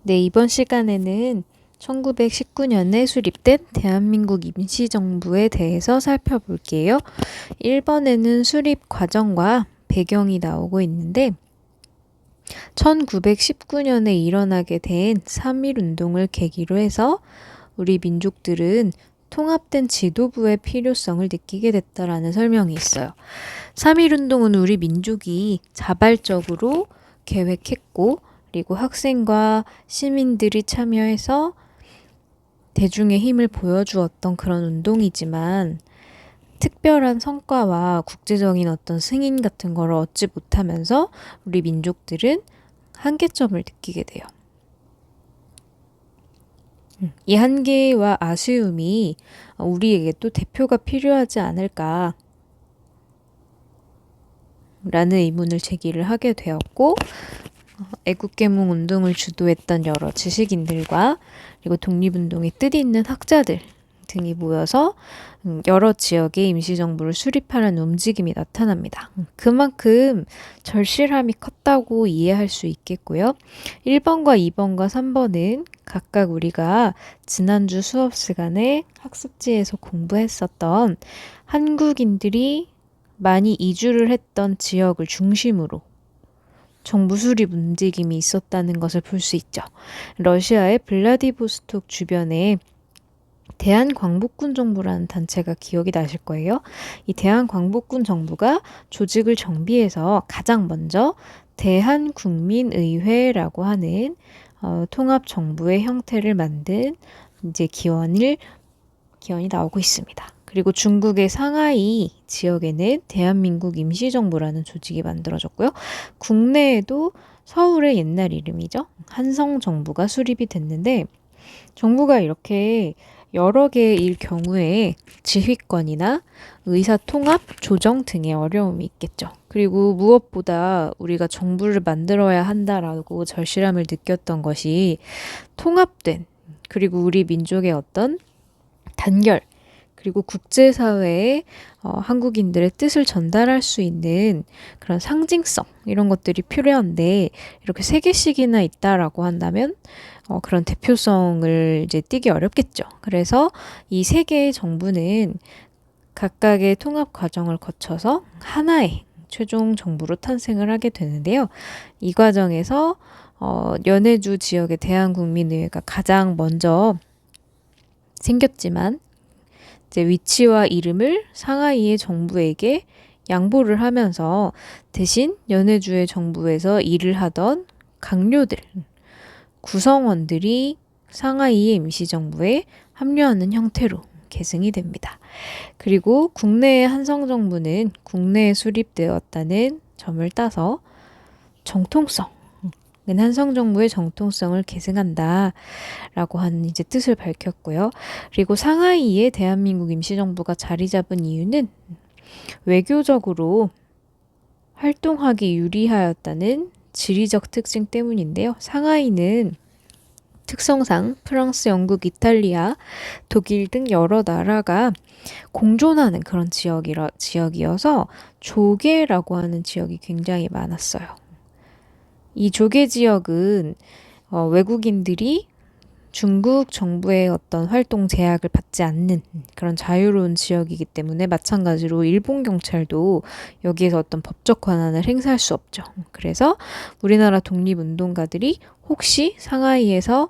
네, 이번 시간에는 1919년에 수립된 대한민국 임시정부에 대해서 살펴볼게요. 1번에는 수립 과정과 배경이 나오고 있는데 1919년에 일어나게 된 3.1운동을 계기로 해서 우리 민족들은 통합된 지도부의 필요성을 느끼게 됐다라는 설명이 있어요. 3.1운동은 우리 민족이 자발적으로 계획했고 그리고 학생과 시민들이 참여해서 대중의 힘을 보여주었던 그런 운동이지만 특별한 성과와 국제적인 어떤 승인 같은 거를 얻지 못하면서 우리 민족들은 한계점을 느끼게 돼요. 이 한계와 아쉬움이 우리에게 또 대표가 필요하지 않을까 라는 의문을 제기를 하게 되었고 애국개몽 운동을 주도했던 여러 지식인들과 그리고 독립운동에 뜻 있는 학자들 등이 모여서 여러 지역의 임시정부를 수립하려는 움직임이 나타납니다. 그만큼 절실함이 컸다고 이해할 수 있겠고요. 1번과 2번과 3번은 각각 우리가 지난주 수업 시간에 학습지에서 공부했었던 한국인들이 많이 이주를 했던 지역을 중심으로 정부 수립 움직임이 있었다는 것을 볼 수 있죠. 러시아의 블라디보스톡 주변에 대한광복군 정부라는 단체가 기억이 나실 거예요. 이 대한광복군 정부가 조직을 정비해서 가장 먼저 대한국민의회라고 하는 통합정부의 형태를 만든 이제 기원이 나오고 있습니다. 그리고 중국의 상하이 지역에는 대한민국 임시정부라는 조직이 만들어졌고요. 국내에도 서울의 옛날 이름이죠. 한성정부가 수립이 됐는데 정부가 이렇게 여러 개의 경우에 지휘권이나 의사통합, 조정 등의 어려움이 있겠죠. 그리고 무엇보다 우리가 정부를 만들어야 한다라고 절실함을 느꼈던 것이 통합된 그리고 우리 민족의 어떤 단결 그리고 국제사회에 한국인들의 뜻을 전달할 수 있는 그런 상징성 이런 것들이 필요한데 이렇게 3개씩이나 있다라고 한다면 그런 대표성을 이제 띠기 어렵겠죠. 그래서 이 3개의 정부는 각각의 통합 과정을 거쳐서 하나의 최종 정부로 탄생을 하게 되는데요. 이 과정에서 연해주 지역의 대한국민의회가 가장 먼저 생겼지만 이제 위치와 이름을 상하이의 정부에게 양보를 하면서 대신 연해주의 정부에서 일을 하던 강료들, 구성원들이 상하이의 임시정부에 합류하는 형태로 계승이 됩니다. 그리고 국내의 한성정부는 국내에 수립되었다는 점을 따서 한성정부의 정통성을 계승한다라고 하는 이제 뜻을 밝혔고요. 그리고 상하이에 대한민국 임시정부가 자리 잡은 이유는 외교적으로 활동하기 유리하였다는 지리적 특징 때문인데요. 상하이는 특성상 프랑스, 영국, 이탈리아, 독일 등 여러 나라가 공존하는 그런 지역이어서 조계라고 하는 지역이 굉장히 많았어요. 이 조계 지역은 외국인들이 중국 정부의 어떤 활동 제약을 받지 않는 그런 자유로운 지역이기 때문에 마찬가지로 일본 경찰도 여기에서 어떤 법적 권한을 행사할 수 없죠. 그래서 우리나라 독립운동가들이 혹시 상하이에서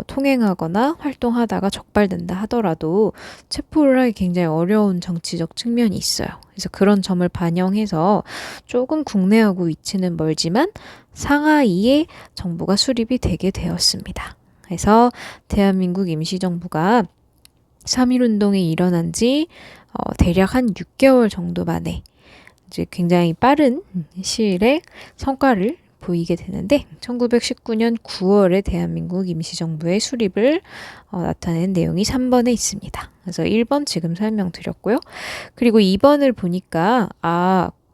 통행하거나 활동하다가 적발된다 하더라도 체포를 하기 굉장히 어려운 정치적 측면이 있어요. 그래서 그런 점을 반영해서 조금 국내하고 위치는 멀지만 상하이에 정부가 수립이 되게 되었습니다. 그래서 대한민국 임시정부가 3.1운동이 일어난 지 대략 한 6개월 정도 만에 이제 굉장히 빠른 시일에 성과를 보이게 되는데 1919년 9월에 대한민국 임시정부의 수립을 나타낸 내용이 3번에 있습니다. 그래서 1번 지금 설명드렸고요. 그리고 2번을 보니까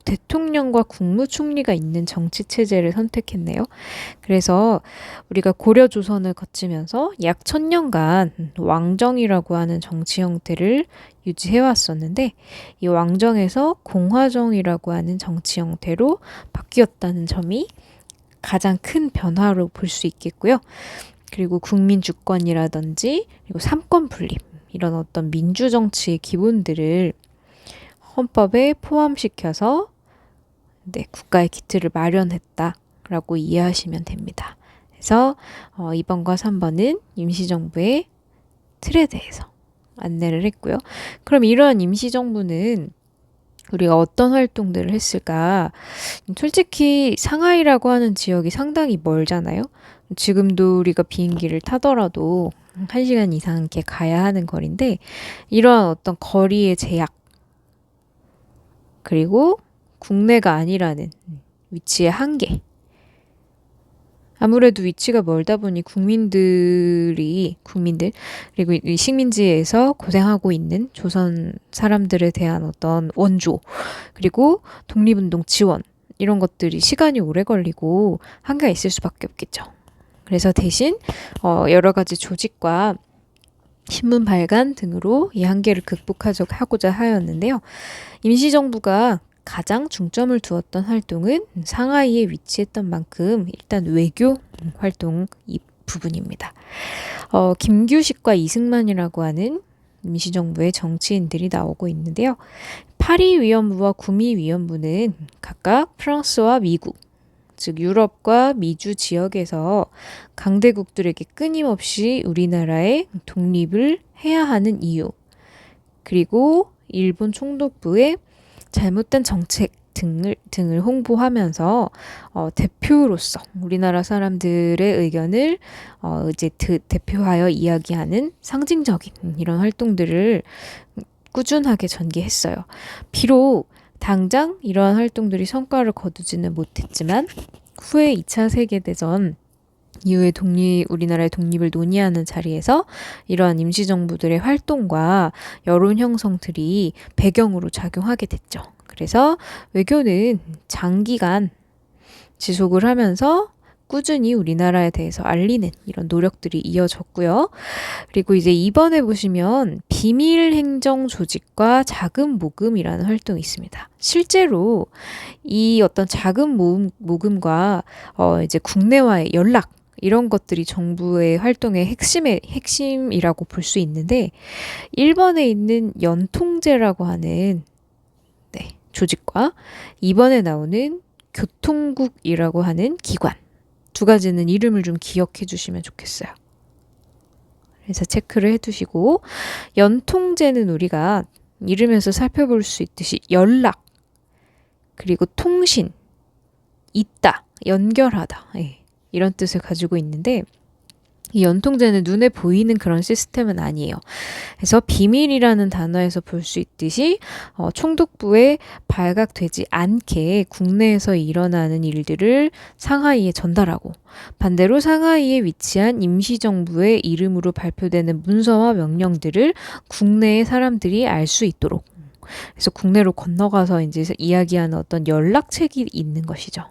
대통령과 국무총리가 있는 정치체제를 선택했네요. 그래서 우리가 고려 조선을 거치면서 약 1000년간 왕정이라고 하는 정치 형태를 유지해왔었는데 이 왕정에서 공화정이라고 하는 정치 형태로 바뀌었다는 점이 가장 큰 변화로 볼 수 있겠고요. 그리고 국민 주권이라든지 그리고 삼권 분립 이런 어떤 민주 정치의 기본들을 헌법에 포함시켜서 네, 국가의 기틀을 마련했다라고 이해하시면 됩니다. 그래서 2번과 3번은 임시정부의 틀에 대해서 안내를 했고요. 그럼 이러한 임시정부는 우리가 어떤 활동들을 했을까? 솔직히 상하이라고 하는 지역이 상당히 멀잖아요. 지금도 우리가 비행기를 타더라도 1시간 이상 이렇게 가야 하는 거리인데 이러한 어떤 거리의 제약 그리고 국내가 아니라는 위치의 한계 아무래도 위치가 멀다 보니 국민들 그리고 이 식민지에서 고생하고 있는 조선 사람들에 대한 어떤 원조 그리고 독립운동 지원 이런 것들이 시간이 오래 걸리고 한계가 있을 수밖에 없겠죠. 그래서 대신 여러 가지 조직과 신문 발간 등으로 이 한계를 극복하고자 하였는데요. 임시정부가 가장 중점을 두었던 활동은 상하이에 위치했던 만큼 일단 외교 활동 이 부분입니다. 김규식과 이승만이라고 하는 임시정부의 정치인들이 나오고 있는데요. 파리위원부와 구미위원부는 각각 프랑스와 미국, 즉 유럽과 미주 지역에서 강대국들에게 끊임없이 우리나라의 독립을 해야 하는 이유, 그리고 일본 총독부의 잘못된 정책 등을 홍보하면서 대표로서 우리나라 사람들의 의견을 이제 대표하여 이야기하는 상징적인 이런 활동들을 꾸준하게 전개했어요. 비록 당장 이러한 활동들이 성과를 거두지는 못했지만 후에 2차 세계대전 이후에 우리나라의 독립을 논의하는 자리에서 이러한 임시정부들의 활동과 여론 형성들이 배경으로 작용하게 됐죠. 그래서 외교는 장기간 지속을 하면서 꾸준히 우리나라에 대해서 알리는 이런 노력들이 이어졌고요. 그리고 이제 2번에 보시면 비밀행정 조직과 자금 모금이라는 활동이 있습니다. 실제로 이 어떤 자금 모금과 이제 국내와의 연락 이런 것들이 정부의 활동의 핵심이라고 볼 수 있는데 1번에 있는 연통제라고 하는 조직과 2번에 나오는 교통국이라고 하는 기관 두 가지는 이름을 좀 기억해 주시면 좋겠어요. 그래서 체크를 해두시고 연통제는 우리가 이름에서 살펴볼 수 있듯이 연락 그리고 통신, 있다, 연결하다 이런 뜻을 가지고 있는데 이 연통제는 눈에 보이는 그런 시스템은 아니에요. 그래서 비밀이라는 단어에서 볼 수 있듯이 총독부에 발각되지 않게 국내에서 일어나는 일들을 상하이에 전달하고 반대로 상하이에 위치한 임시정부의 이름으로 발표되는 문서와 명령들을 국내의 사람들이 알 수 있도록 그래서 국내로 건너가서 이제 이야기하는 어떤 연락책이 있는 것이죠.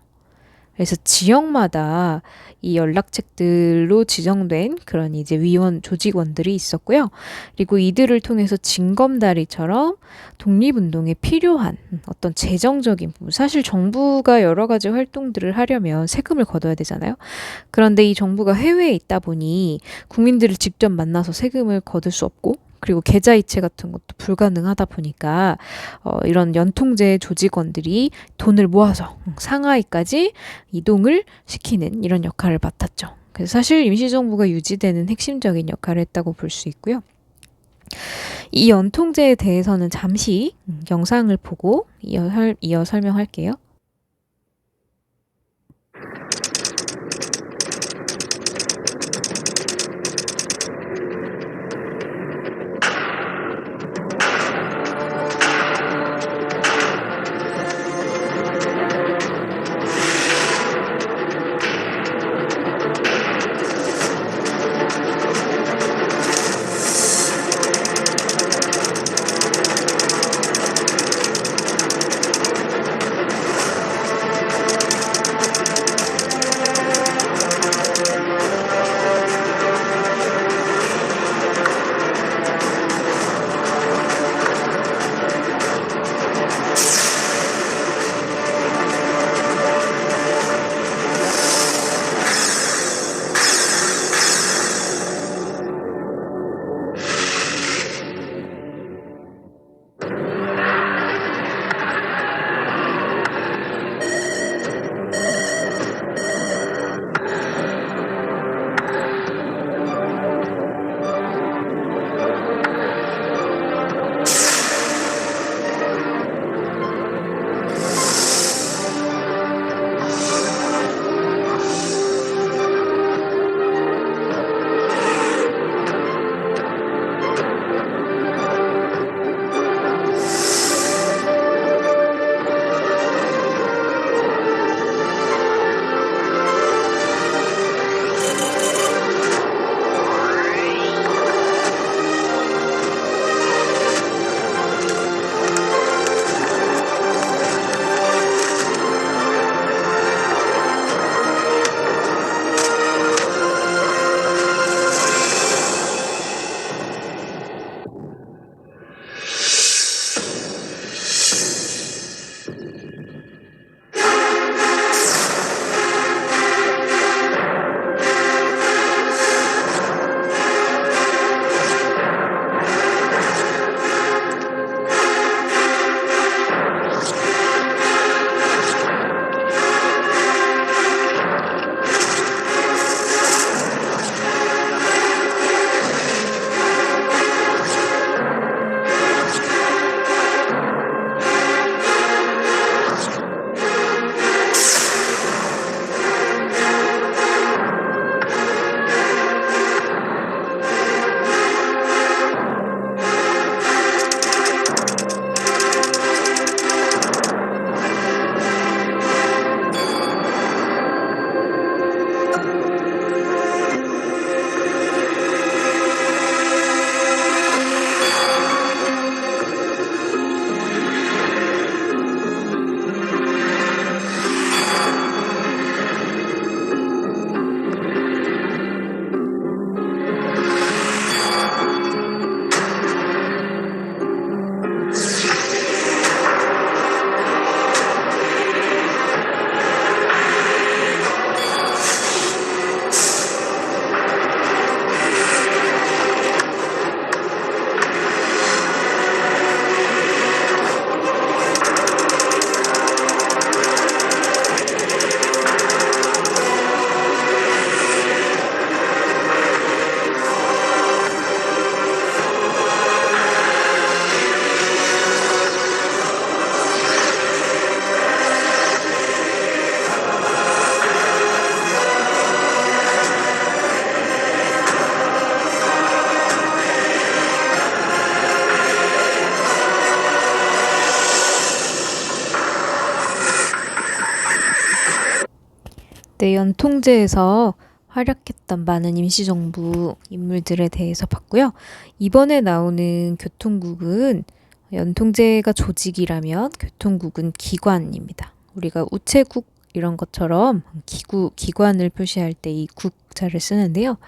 그래서 지역마다 이 연락책들로 지정된 그런 이제 조직원들이 있었고요. 그리고 이들을 통해서 징검다리처럼 독립운동에 필요한 어떤 재정적인 부분, 사실 정부가 여러 가지 활동들을 하려면 세금을 걷어야 되잖아요. 그런데 이 정부가 해외에 있다 보니 국민들을 직접 만나서 세금을 거둘 수 없고 그리고 계좌이체 같은 것도 불가능하다 보니까 이런 연통제 조직원들이 돈을 모아서 상하이까지 이동을 시키는 이런 역할을 맡았죠. 그래서 사실 임시정부가 유지되는 핵심적인 역할을 했다고 볼 수 있고요. 이 연통제에 대해서는 잠시 영상을 보고 이어 설명할게요. 이제 연통제에서 활약했던 많은 임시정부 인물들에 대해서 봤고요. 이번에 나오는 교통국은 연통제가 조직이라면 교통국은 기관입니다. 우리가 우체국 이런 것처럼 기관을 표시할 때 이 국자를 쓰는데요.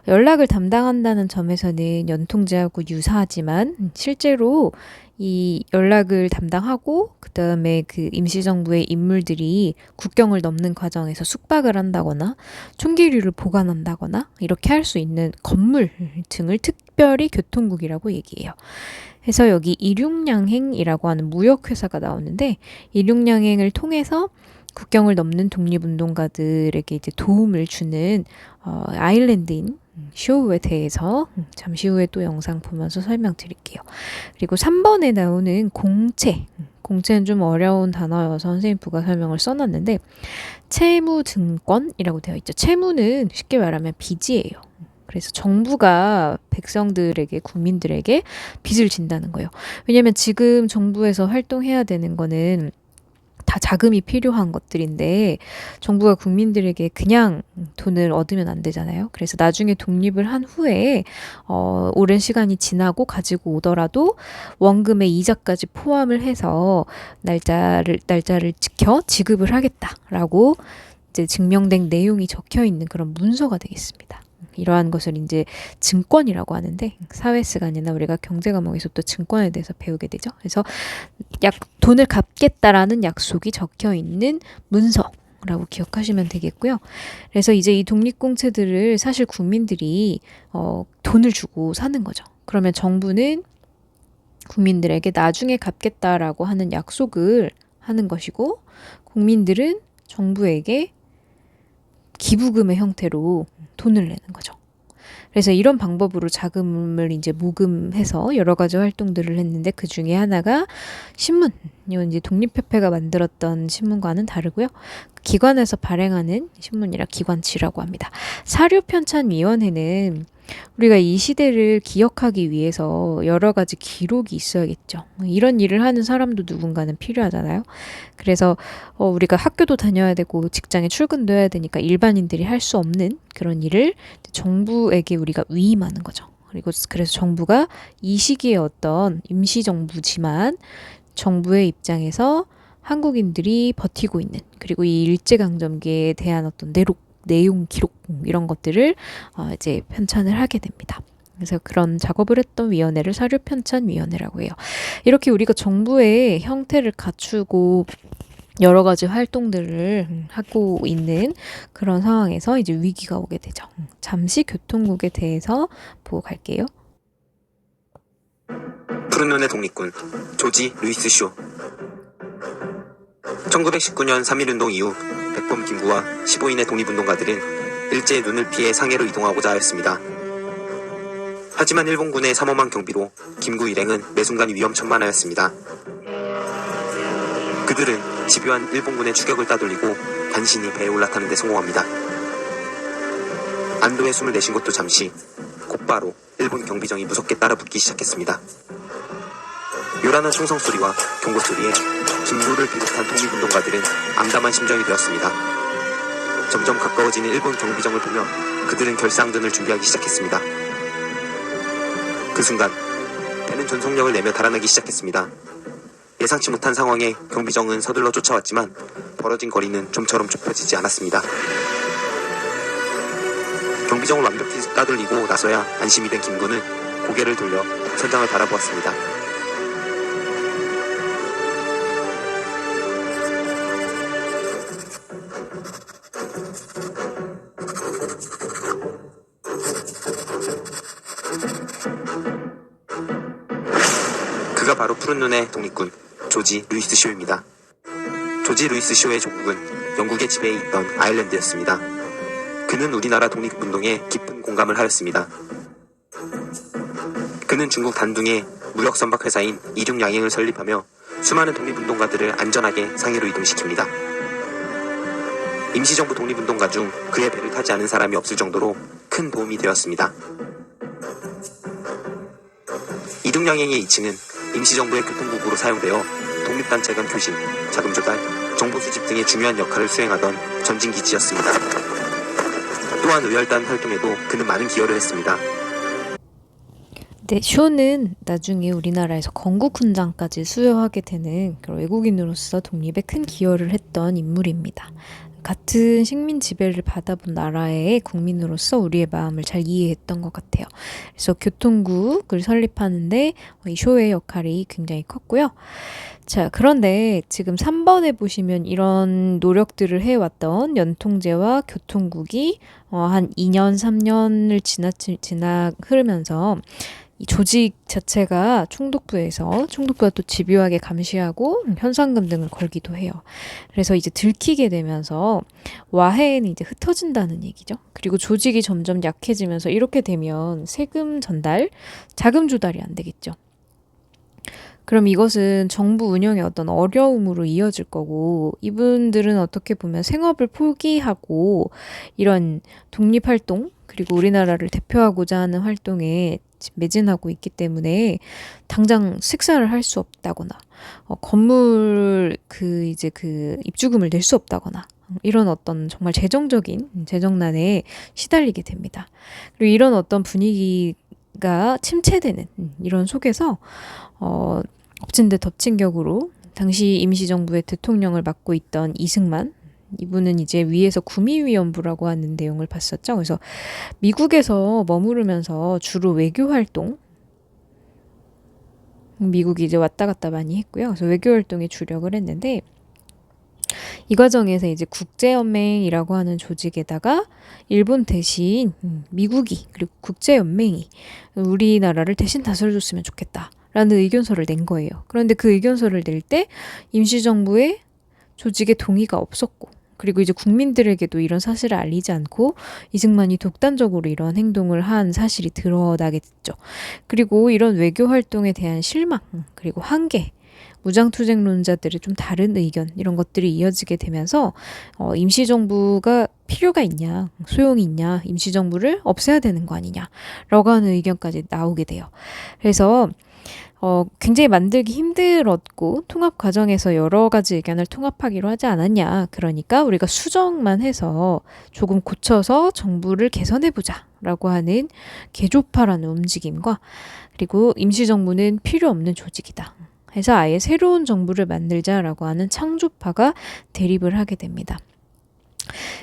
연락을 담당한다는 점에서는 연통제하고 유사하지만 실제로 이 연락을 담당하고 그다음에 그 임시정부의 인물들이 국경을 넘는 과정에서 숙박을 한다거나 총기류를 보관한다거나 이렇게 할 수 있는 건물 등을 특별히 교통국이라고 얘기해요. 그래서 여기 일육량행이라고 하는 무역회사가 나오는데 일육량행을 통해서 국경을 넘는 독립운동가들에게 이제 도움을 주는 아일랜드인 쇼우에 대해서 잠시 후에 또 영상 보면서 설명드릴게요. 그리고 3번에 나오는 공채. 공채는 좀 어려운 단어여서 선생님부가 설명을 써놨는데 채무증권이라고 되어 있죠. 채무는 쉽게 말하면 빚이에요. 그래서 정부가 백성들에게, 국민들에게 빚을 진다는 거예요. 왜냐하면 지금 정부에서 활동해야 되는 거는 다 자금이 필요한 것들인데 정부가 국민들에게 그냥 돈을 얻으면 안 되잖아요. 그래서 나중에 독립을 한 후에 오랜 시간이 지나고 가지고 오더라도 원금의 이자까지 포함을 해서 날짜를 지켜 지급을 하겠다라고 이제 증명된 내용이 적혀 있는 그런 문서가 되겠습니다. 이러한 것을 이제 증권이라고 하는데 사회시간이나 우리가 경제 과목에서 또 증권에 대해서 배우게 되죠. 그래서 돈을 갚겠다라는 약속이 적혀 있는 문서라고 기억하시면 되겠고요. 그래서 이제 이 독립공채들을 사실 국민들이 돈을 주고 사는 거죠. 그러면 정부는 국민들에게 나중에 갚겠다라고 하는 약속을 하는 것이고 국민들은 정부에게 기부금의 형태로 돈을 내는 거죠. 그래서 이런 방법으로 자금을 이제 모금해서 여러 가지 활동들을 했는데 그 중에 하나가 신문, 이건 이제 독립협회가 만들었던 신문과는 다르고요. 기관에서 발행하는 신문이라 기관지라고 합니다. 사료편찬위원회는 우리가 이 시대를 기억하기 위해서 여러 가지 기록이 있어야겠죠. 이런 일을 하는 사람도 누군가는 필요하잖아요. 그래서 우리가 학교도 다녀야 되고 직장에 출근도 해야 되니까 일반인들이 할 수 없는 그런 일을 정부에게 우리가 위임하는 거죠. 그리고 그래서 정부가 이 시기에 어떤 임시정부지만 정부의 입장에서 한국인들이 버티고 있는 그리고 이 일제강점기에 대한 어떤 내용 기록 이런 것들을 이제 편찬을 하게 됩니다. 그래서 그런 작업을 했던 위원회를 사료편찬위원회라고 해요. 이렇게 우리가 정부의 형태를 갖추고 여러 가지 활동들을 하고 있는 그런 상황에서 이제 위기가 오게 되죠. 잠시 교통국에 대해서 보고 갈게요. 푸른 눈의 독립군 조지 루이스 쇼. 1919년 3.1운동 이후 백범 김구와 15인의 독립운동가들은 일제의 눈을 피해 상해로 이동하고자 하였습니다. 하지만 일본군의 삼엄한 경비로 김구 일행은 매순간 위험천만하였습니다. 그들은 집요한 일본군의 추격을 따돌리고 간신히 배에 올라타는 데 성공합니다. 안도의 숨을 내쉰 것도 잠시, 곧바로 일본 경비정이 무섭게 따라붙기 시작했습니다. 요란한 총성소리와 경고소리에 김구를 비롯한 독립운동가들은 암담한 심정이 되었습니다. 점점 가까워지는 일본 경비정을 보며 그들은 결사항전을 준비하기 시작했습니다. 그 순간 배는 전속력을 내며 달아나기 시작했습니다. 예상치 못한 상황에 경비정은 서둘러 쫓아왔지만 벌어진 거리는 좀처럼 좁혀지지 않았습니다. 경비정을 완벽히 따돌리고 나서야 안심이 된 김구는 고개를 돌려 선장을 바라보았습니다. 그가 바로 푸른 눈의 독립군 조지 루이스 쇼입니다. 조지 루이스 쇼의 조국은 영국의 지배에 있던 아일랜드였습니다. 그는 우리나라 독립운동에 깊은 공감을 하였습니다. 그는 중국 단둥에 무역 선박 회사인 이륙양행을 설립하며 수많은 독립운동가들을 안전하게 상해로 이동시킵니다. 임시정부 독립운동가 중 그의 배를 타지 않은 사람이 없을 정도로 큰 도움이 되었습니다. 이륙양행의 2층은 임시정부의 교통국으로 사용되어 독립단체 간 교신, 자금 조달, 정보 수집 등의 중요한 역할을 수행하던 전진기지였습니다. 또한 의열단 활동에도 그는 많은 기여를 했습니다. 네, 쇼는 나중에 우리나라에서 건국훈장까지 수여하게 되는 그런 외국인으로서 독립에 큰 기여를 했던 인물입니다. 같은 식민 지배를 받아본 나라의 국민으로서 우리의 마음을 잘 이해했던 것 같아요. 그래서 교통국을 설립하는데 이 쇼의 역할이 굉장히 컸고요. 자, 그런데 지금 3번에 보시면 이런 노력들을 해왔던 연통제와 교통국이 한 2년, 3년을 지나 흐르면서 이 조직 자체가 총독부가 또 집요하게 감시하고 현상금 등을 걸기도 해요. 그래서 이제 들키게 되면서 와해는 이제 흩어진다는 얘기죠. 그리고 조직이 점점 약해지면서 이렇게 되면 세금 전달, 자금 조달이 안 되겠죠. 그럼 이것은 정부 운영의 어떤 어려움으로 이어질 거고, 이분들은 어떻게 보면 생업을 포기하고 이런 독립활동, 그리고 우리나라를 대표하고자 하는 활동에 매진하고 있기 때문에 당장 식사를 할 수 없다거나, 건물 입주금을 낼 수 없다거나, 이런 어떤 정말 재정적인 재정난에 시달리게 됩니다. 그리고 이런 어떤 분위기가 침체되는 이런 속에서, 엎친 데 덮친 격으로 당시 임시정부의 대통령을 맡고 있던 이승만, 이분은 이제 위에서 구미위원부라고 하는 내용을 봤었죠. 그래서 미국에서 머무르면서 주로 외교활동, 미국이 이제 왔다 갔다 많이 했고요. 그래서 외교활동에 주력을 했는데, 이 과정에서 이제 국제연맹이라고 하는 조직에다가 일본 대신 미국이, 그리고 국제연맹이 우리나라를 대신 다스려줬으면 좋겠다 라는 의견서를 낸 거예요. 그런데 그 의견서를 낼 때 임시정부의 조직의 동의가 없었고, 그리고 이제 국민들에게도 이런 사실을 알리지 않고 이승만이 독단적으로 이런 행동을 한 사실이 드러나게 됐죠. 그리고 이런 외교 활동에 대한 실망, 그리고 한계, 무장투쟁론자들의 좀 다른 의견, 이런 것들이 이어지게 되면서 임시정부가 필요가 있냐, 소용이 있냐, 임시정부를 없애야 되는 거 아니냐 라고 하는 의견까지 나오게 돼요. 그래서 굉장히 만들기 힘들었고 통합 과정에서 여러 가지 의견을 통합하기로 하지 않았냐. 그러니까 우리가 수정만 해서 조금 고쳐서 정부를 개선해보자 라고 하는 개조파라는 움직임과, 그리고 임시정부는 필요 없는 조직이다 해서 아예 새로운 정부를 만들자라고 하는 창조파가 대립을 하게 됩니다.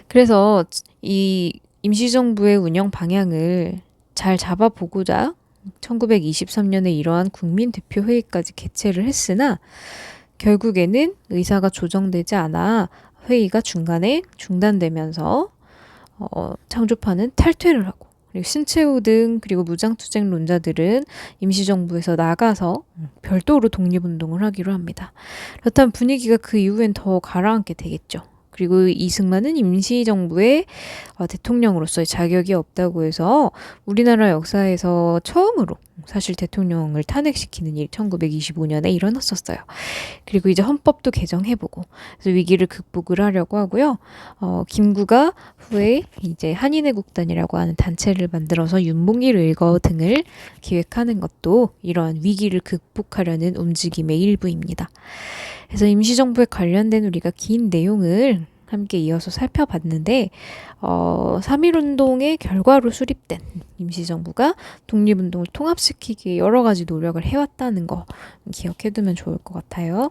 그래서 이 임시정부의 운영 방향을 잘 잡아보고자 1923년에 이러한 국민대표회의까지 개최를 했으나 결국에는 의사가 조정되지 않아 회의가 중간에 중단되면서 창조파는 탈퇴를 하고, 그리고 신채호 등 그리고 무장투쟁론자들은 임시정부에서 나가서 별도로 독립운동을 하기로 합니다. 그렇다면 분위기가 그 이후엔 더 가라앉게 되겠죠. 그리고 이승만은 임시정부의 대통령으로서의 자격이 없다고 해서 우리나라 역사에서 처음으로 사실 대통령을 탄핵시키는 일이 1925년에 일어났었어요. 그리고 이제 헌법도 개정해보고, 그래서 위기를 극복을 하려고 하고요. 김구가 후에 이제 한인애국단이라고 하는 단체를 만들어서 윤봉길 의거 등을 기획하는 것도 이러한 위기를 극복하려는 움직임의 일부입니다. 그래서 임시정부에 관련된 우리가 긴 내용을 함께 이어서 살펴봤는데, 3.1운동의 결과로 수립된 임시정부가 독립운동을 통합시키기 위해 여러 가지 노력을 해왔다는 거 기억해두면 좋을 것 같아요.